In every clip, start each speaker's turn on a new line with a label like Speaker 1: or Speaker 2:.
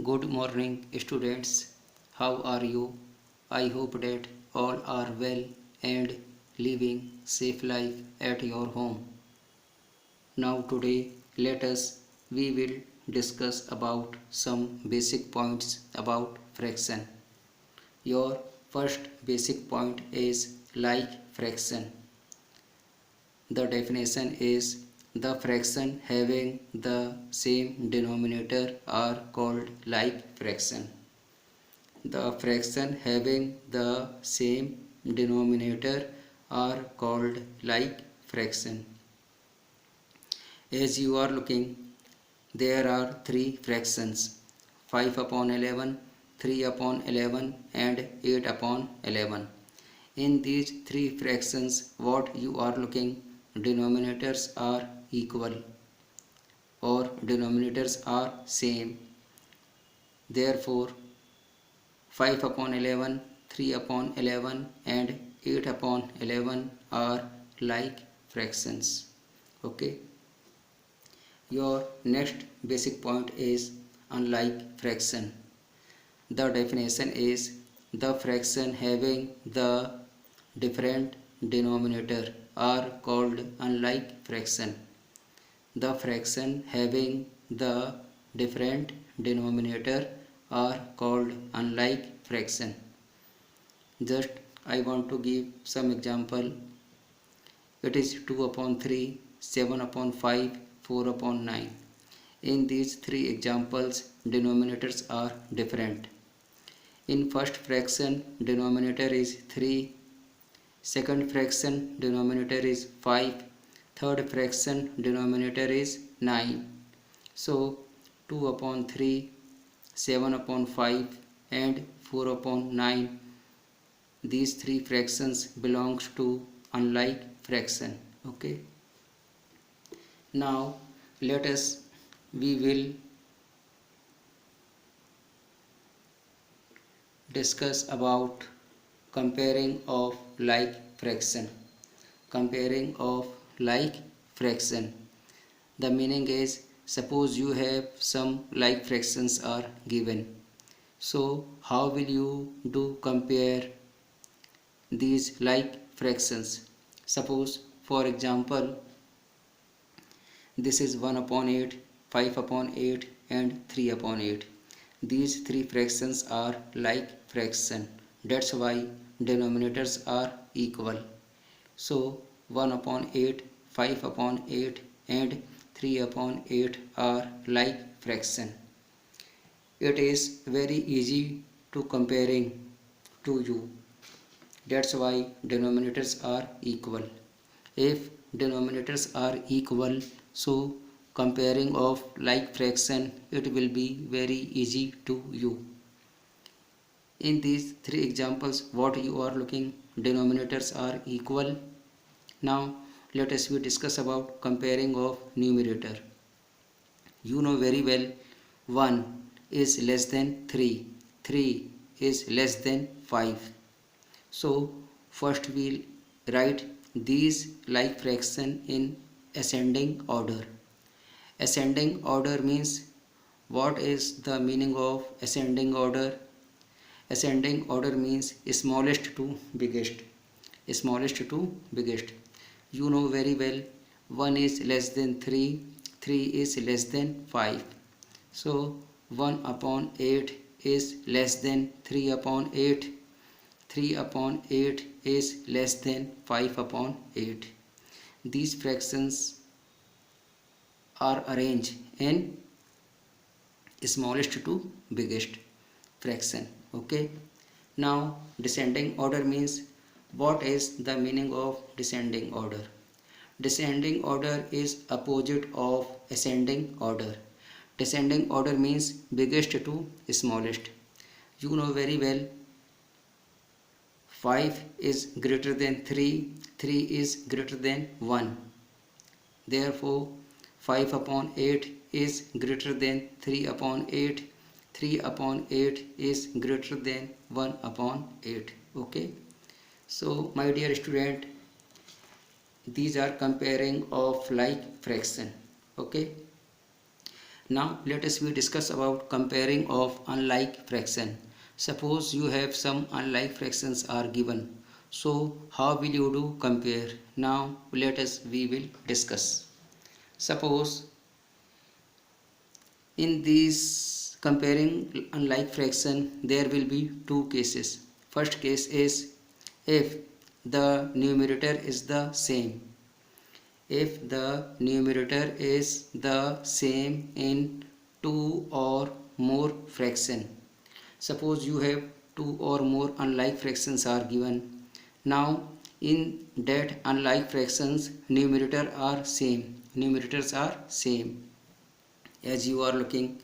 Speaker 1: Good morning, students. How are you? I hope that all are well and living safe life at your home. Now today let us we will discuss about some basic points about fraction. Your first basic point is like fraction. The definition is the fraction having the same denominator are called like fraction. The fraction having the same denominator are called like fraction. As you are looking, there are three fractions: 5 upon 11, 3 upon 11 and 8 upon 11. In these three fractions, what you are looking, denominators are equal or denominators are same. Therefore, 5 upon 11, 3 upon 11 and 8 upon 11 are like fractions. Okay. Your next basic point is unlike fraction. The definition is the fraction having the different denominator are called unlike fraction. The fraction having the different denominator are called unlike fraction. Just I want to give some example. It is 2 upon 3, 7 upon 5, 4 upon 9. In these three examples, denominators are different. In first fraction, denominator is 3. Second fraction, denominator is 5. Third fraction, denominator is 9. So, 2 upon 3, 7 upon 5 and 4 upon 9. These three fractions belongs to unlike fraction. Okay. Now we will discuss about comparing of like fraction. Comparing of like fraction. The meaning is, suppose you have some like fractions are given. So how will you do compare these like fractions? Suppose for example, this is 1 upon 8, 5 upon 8 and 3 upon 8. These three fractions are like fraction. That's why denominators are equal. So 1 upon 8, 5 upon 8 and 3 upon 8 are like fraction. It is very easy to comparing to you. That's why denominators are equal. If denominators are equal, so comparing of like fraction, it will be very easy to you. In these three examples, what you are looking, denominators are equal. Now let us discuss about comparing of numerator. You know very well 1 is less than 3, 3 is less than 5. So first we'll write these like fraction in ascending order. Ascending order means, what is the meaning of ascending order? Ascending order means smallest to biggest. Smallest to biggest. You know very well 1 is less than 3, 3 is less than 5. So 1 upon 8 is less than 3 upon 8. 3 upon 8 is less than 5 upon 8. These fractions are arranged in smallest to biggest fraction. Okay. Now descending order means, what is the meaning of descending order? Descending order is opposite of ascending order. Descending order means biggest to smallest. You know very well 5 is greater than 3, 3 is greater than 1. Therefore 5 upon 8 is greater than 3 upon 8. 3 upon 8 is greater than 1 upon 8. Okay. So my dear student, these are comparing of like fraction. Okay. Now let us we discuss about comparing of unlike fraction. Suppose you have some unlike fractions are given. So how will you do compare? Now let us we will discuss. Suppose in this comparing unlike fraction there will be two cases. First case is if the numerator is the same. If the numerator is the same in two or more fraction. Suppose you have two or more unlike fractions are given. Now in that unlike fractions numerator are same. Numerators are same. As you are looking,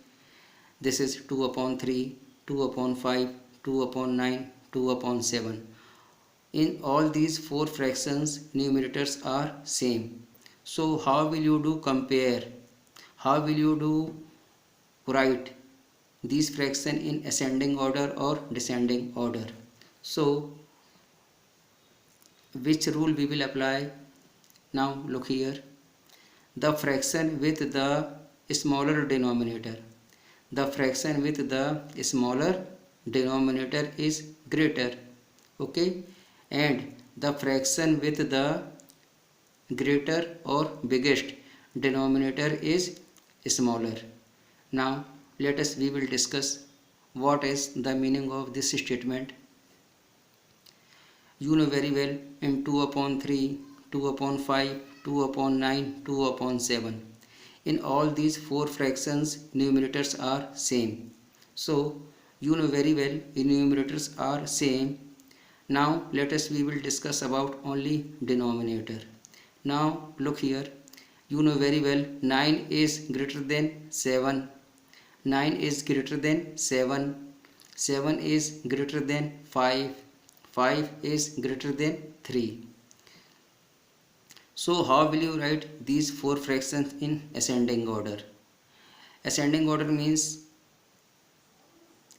Speaker 1: this is 2 upon 3, 2 upon 5, 2 upon 9, 2 upon 7. In all these four fractions numerators are same. So how will you do compare? How will you do write these fraction in ascending order or descending order? So which rule we will apply? Now look here. The fraction with the smaller denominator. The fraction with the smaller denominator is greater. Okay, and the fraction with the greater or biggest denominator is smaller. Now let us we will discuss what is the meaning of this statement. You know very well in 2 upon 3, 2 upon 5, 2 upon 9, 2 upon 7. In all these four fractions numerators are same. So you know very well numerators are same. Now let us we will discuss about only denominator. Now look here, you know very well 9 is greater than 7. 9 is greater than 7. 7 is greater than 5. 5 is greater than 3. So how will you write these four fractions in ascending order? Ascending order means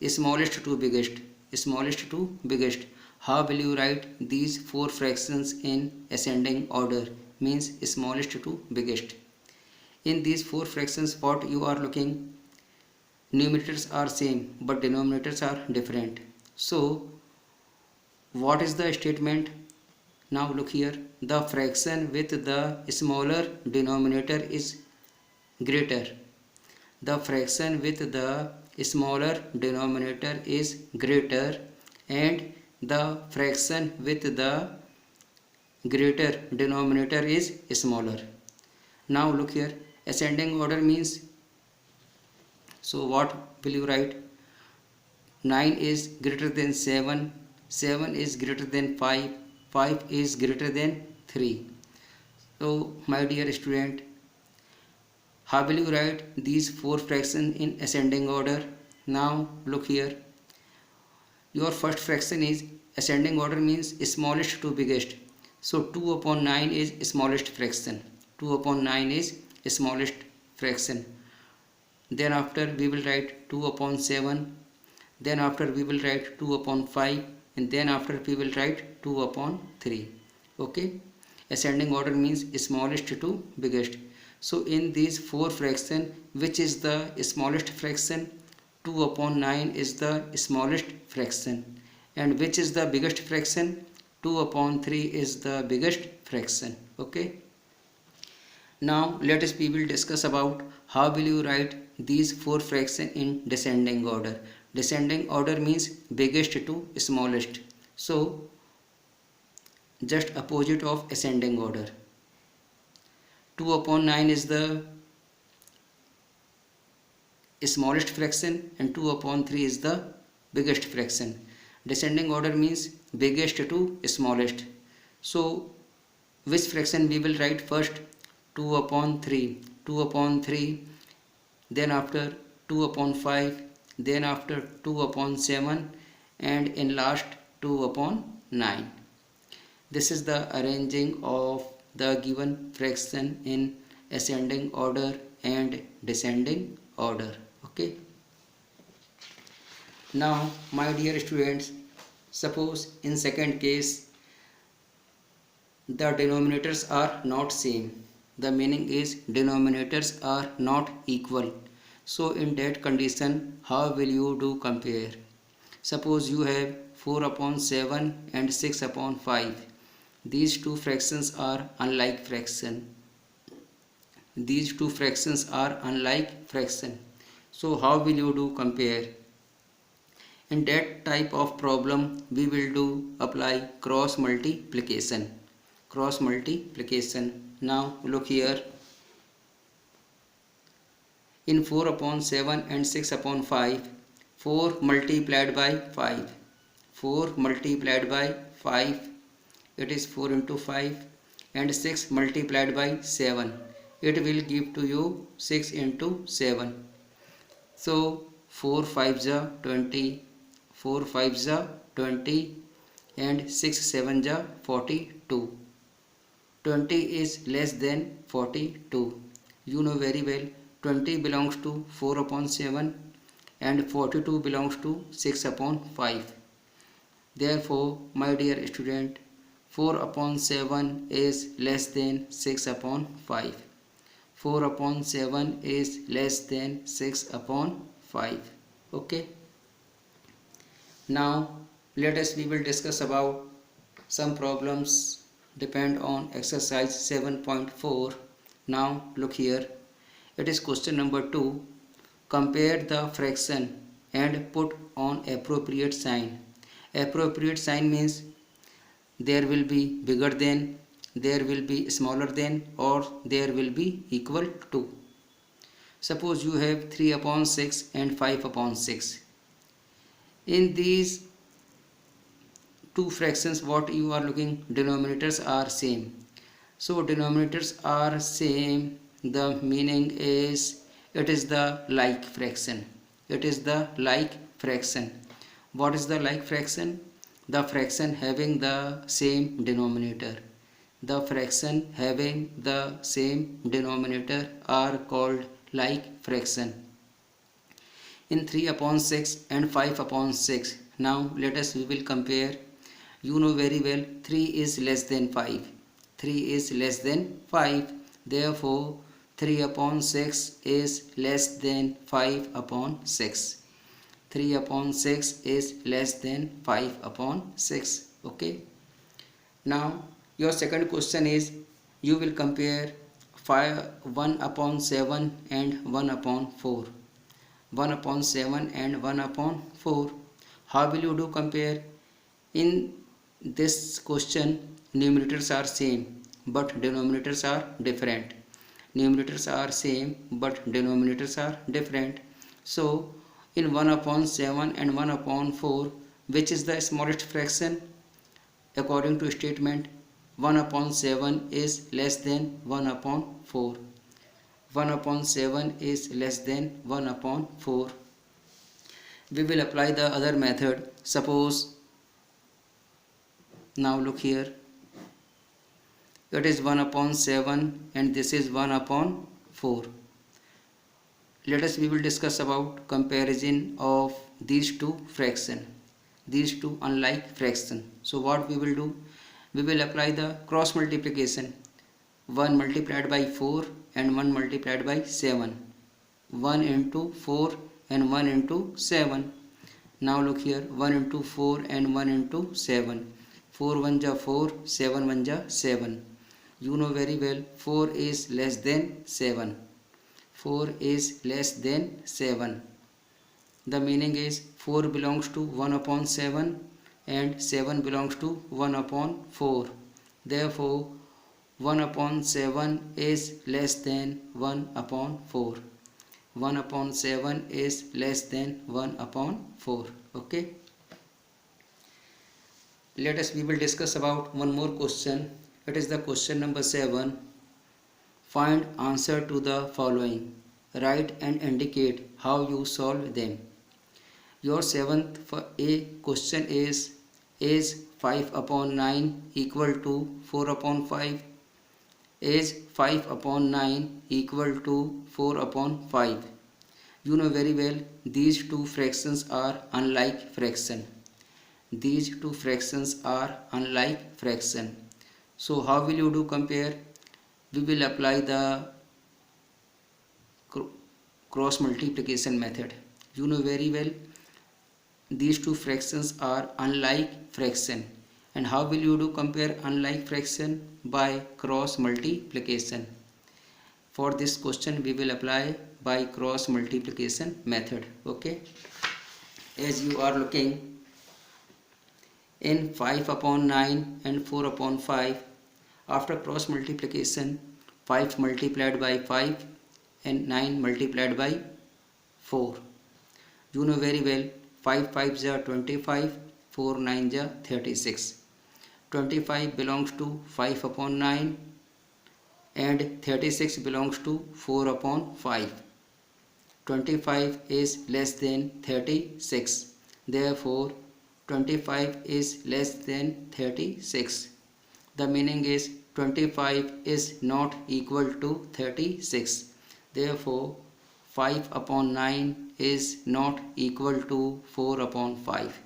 Speaker 1: smallest to biggest. Smallest to biggest. How will you write these four fractions in ascending order? Means smallest to biggest. In these four fractions what you are looking, numerators are same but denominators are different. So what is the statement? Now look here, the fraction with the smaller denominator is greater. The fraction with the smaller denominator is greater and the fraction with the greater denominator is smaller. Now look here, ascending order means, so what will you write? 9 is greater than 7, 7 is greater than 5, 5 is greater than 3. So my dear student, how will you write these four fractions in ascending order? Now look here, your first fraction is ascending order means smallest to biggest. So 2 upon 9 is smallest fraction. 2 upon 9 is smallest fraction. Then after we will write 2 upon 7. Then after we will write 2 upon 5. And then after we will write 2 upon 3. Okay. Ascending order means smallest to biggest. So in these four fraction, which is the smallest fraction? 2 upon 9 is the smallest fraction. And which is the biggest fraction? 2 upon 3 is the biggest fraction. Okay. Now let us we will discuss about how will you write these four fractions in descending order. Descending order means biggest to smallest. So just opposite of ascending order. 2 upon 9 is the smallest fraction and 2 upon 3 is the biggest fraction. Descending order means biggest to smallest. So which fraction we will write first? 2 upon 3. 2 upon 3. Then after 2 upon 5. Then after 2 upon 7. And in last 2 upon 9. This is the arranging of the given fraction in ascending order and descending order. Okay. Now my dear students, suppose in second case the denominators are not same. The meaning is denominators are not equal. So in that condition, how will you do compare? Suppose you have 4 upon 7 and 6 upon 5. These two fractions are unlike fraction. These two fractions are unlike fraction. So how will you do compare? In that type of problem, we will do apply cross multiplication. Cross multiplication. Now look here. In 4 upon 7 and 6 upon 5, 4 multiplied by 5. 4 multiplied by 5, it is 4 into 5, and 6 multiplied by 7. It will give to you 6 into 7. So 4 5s are 20, 4 5s are 20, and 6 7s are 42. 20 is less than 42. You know very well 20 belongs to 4 upon 7 and 42 belongs to 6 upon 5. Therefore, my dear student, 4 upon 7 is less than 6 upon 5. 4 upon 7 is less than 6 upon 5. Okay. Now we will discuss about some problems depend on exercise 7.4. Now look here. It is question number 2. Compare the fraction and put on appropriate sign. Appropriate sign means there will be bigger than, there will be smaller than, or there will be equal to. Suppose you have 3 upon 6 and 5 upon 6. In these two fractions, what you are looking, denominators are same. So denominators are same, the meaning is it is the like fraction. It is the like fraction. What is the like fraction? The fraction having the same denominator. The fraction having the same denominator are called like fraction. In 3 upon 6 and 5 upon 6. Now we will compare. You know very well 3 is less than 5. 3 is less than 5. Therefore 3 upon 6 is less than 5 upon 6. 3 upon 6 is less than 5 upon 6. Okay. Now your second question is you will compare 1 upon 7 and 1 upon 4. 1 upon 7 and 1 upon 4. How will you do compare? In this question, numerators are same but denominators are different. Numerators are same but denominators are different. So in 1 upon 7 and 1 upon 4, which is the smallest fraction? According to statement, 1 upon 7 is less than 1 upon 4. 1 upon 7 is less than 1 upon 4. We will apply the other method. Suppose, now look here, it is 1 upon 7 and this is 1 upon 4. We will discuss about comparison of these two fractions, these two unlike fractions. So what we will do? We will apply the cross multiplication. 1 multiplied by 4 and 1 multiplied by 7. 1 into 4 and 1 into 7. Now look here, 1 into 4 and 1 into 7. 4 1 ja 4, 7 1 ja 7. You know very well 4 is less than 7. 4 is less than 7. The meaning is 4 belongs to 1 upon 7 and 7 belongs to 1 upon 4. Therefore 1 upon 7 is less than 1 upon 4. 1 upon 7 is less than 1 upon 4. Okay. We will discuss about one more question. It is the question number 7. Find answer to the following. Write and indicate how you solve them. Your 7th A question is 5 upon 9 equal to 4 upon 5? Is 5 upon 9 equal to 4 upon 5? You know very well these two fractions are unlike fraction. These two fractions are unlike fraction. So how will you do compare? We will apply the cross multiplication method. You know very well these two fractions are unlike fraction. And how will you do compare unlike fraction? By cross multiplication. For this question we will apply by cross multiplication method. Okay, as you are looking in 5 upon 9 and 4 upon 5, after cross multiplication 5 multiplied by 5 and 9 multiplied by 4. You know very well 5 5s are 25, 4 9s are 36. 25 belongs to 5 upon 9 and 36 belongs to 4 upon 5. 25 is less than 36. Therefore, 25 is less than 36. The meaning is 25 is not equal to 36. Therefore, 5 upon 9 is not equal to 4 upon 5.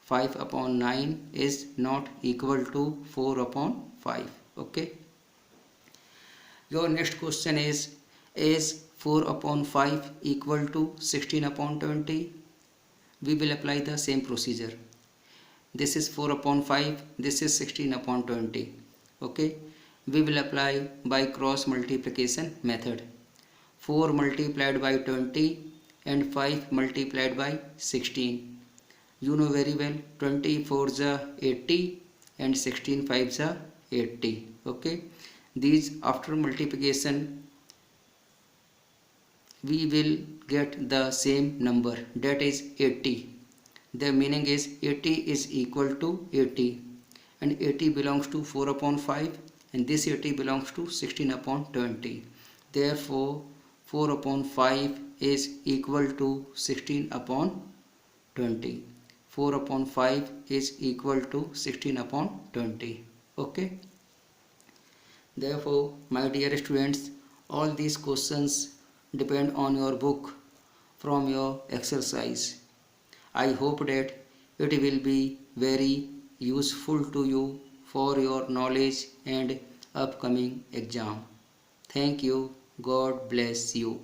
Speaker 1: 5 upon 9 is not equal to 4 upon 5. Okay. Your next question is 4 upon 5 equal to 16 upon 20? We will apply the same procedure. This is 4 upon 5, this is 16 upon 20. Okay, we will apply by cross multiplication method. 4 multiplied by 20 and 5 multiplied by 16. You know very well 24 is 80 and 16 5s are 80. Okay, these after multiplication we will get the same number, that is 80. The meaning is 80 is equal to 80, and 80 belongs to 4 upon 5 and this 80 belongs to 16 upon 20. Therefore 4 upon 5 is equal to 16 upon 20. 4 upon 5 is equal to 16 upon 20. Okay. Therefore, my dear students, all these questions depend on your book from your exercise. I hope that it will be very useful to you for your knowledge and upcoming exam. Thank you. God bless you.